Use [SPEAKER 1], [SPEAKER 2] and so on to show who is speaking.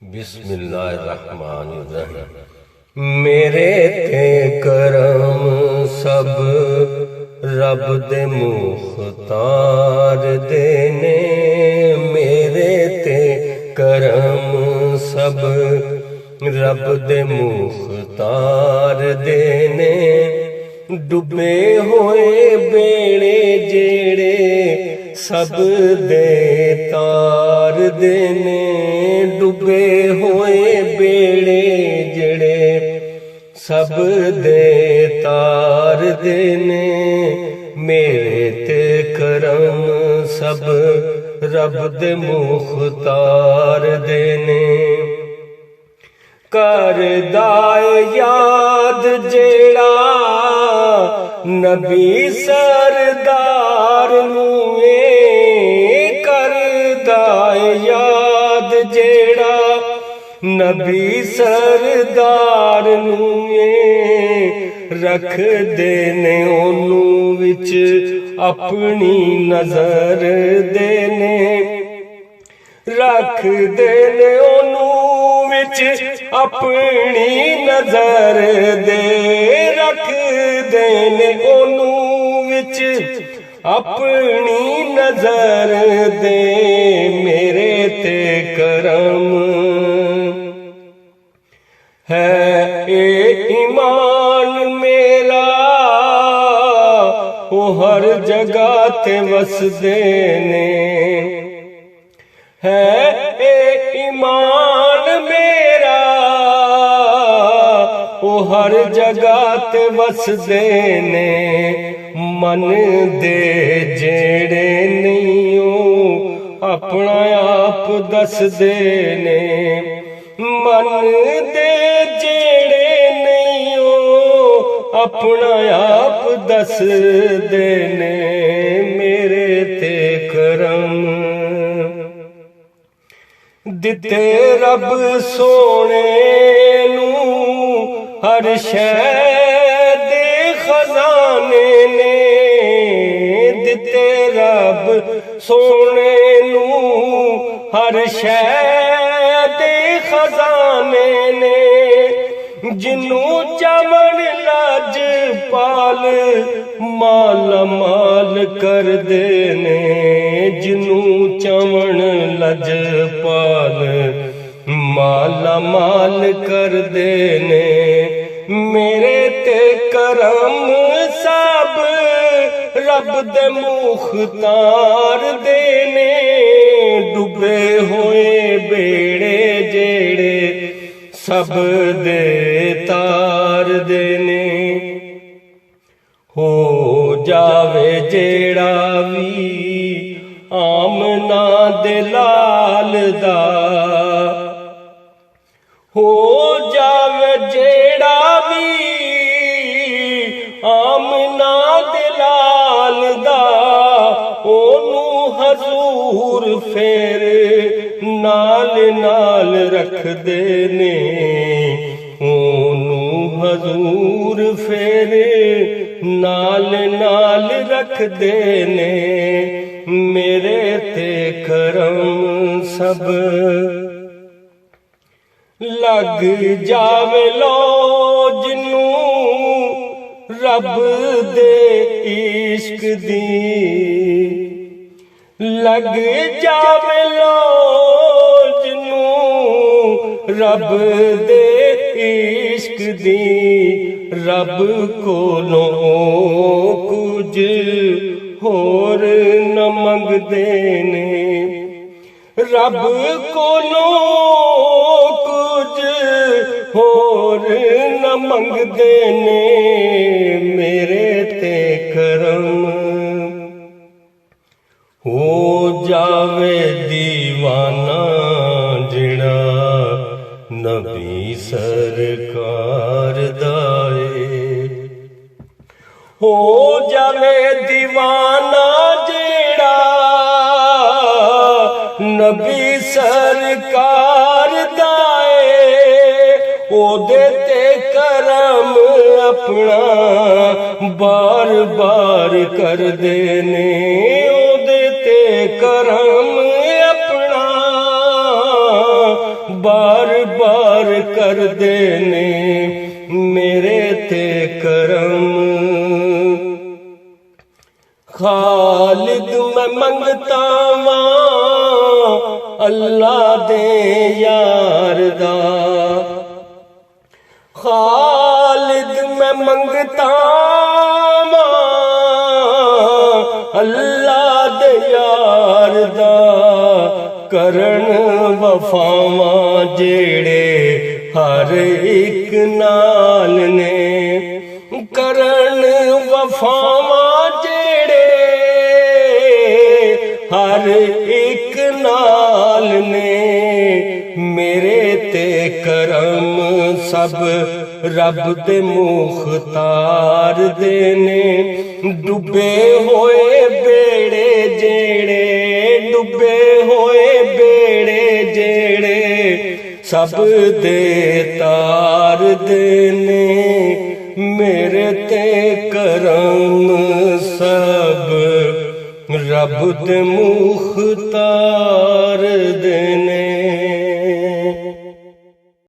[SPEAKER 1] बिस्मिल्लाहिर्रहमानिर्रहीम। मेरे ते करम सब रब दे मुख्तार देने, मेरे ते करम सब रब दे मुख्तार देने। डुबे होए बेड़े जेड़े सब दे तार देने, डुबे होए बेड़े जेड़े सब दे तार देने। मेरे ते करम सब रब दे मुख्तार देने। करदाए याद जेड़ा नबी सरदार नूए, करदाए याद जेड़ा नबी सरदार नूए। रख देने ओनू विच अपनी नजर देने, रख देने ओनू विच अपनी नजर दे, रख देने ओनू विच अपनी नजर दे। मेरे ते करम है ए ईमान मेरा, वो हर जगह ते वसदे ने। है ए ईमान मेरा, वो हर जगह ते वसदे ने। मन दे जेड़े नहीं ओ अपना आप दसदे ने, मन दे जेड़े नहीं ओ अपना आप दसदे ने। मेरे ते करम दिते रब सोने नू हर शै दे खजाने ने, दिते रब सोने नू हर शै दे खजाने ने। जिन्नू चावन लज पाल माला माल कर देने, जिन्नू चावन लज पाल माला माल कर देने। मेरे ते करम सब रब दे मुख्तार देने, डुबे होए बेड़े जेड़े सब दे तार देने। हो जावे जेड़ा भी आमना दे लाल दा, हो जावे जेड़ा भी आमना दे लाल दा। ओनू हजूर फेर नाल नाल रख देने, ओनू हजूर फेर नाल नाल रख देने। मेरे ते करम सब लग जावे लो जिन्नू रब दे इश्क दी, लग जावे लो जिन्नू रब दे इश्क दी। रब कोलों कुछ होर न मंगदे ने, रब कोलों कुछ होर न मंगदे ने। मेरे ते करम हो जावे दीवाना जिड़ा नबी सरकार दाए, हो जावे दीवाना जिड़ा नबी सरकार दाए। ओदे ते करम अपना बार बार कर देने, ओदे ते करम अपना बार बार कर देने मेरे ते करम। खालिद मैं मंगता वां अल्लाह दे यार दा, खालिद मैं मंगता वां अल्लाह दे यार दा, करन वफावां जेड़े हर एक नाल ने, करन वफावां जेड़े हर एक नाल ने, मेरे ते करम सब रब दे मुख्तार दे ने। डुबे होए बेड़े जेड़े, डुबे होए बेड़े जेड़े सब दे तार दे ने, मेरे ते करम सब रब दे मुख्तार दे।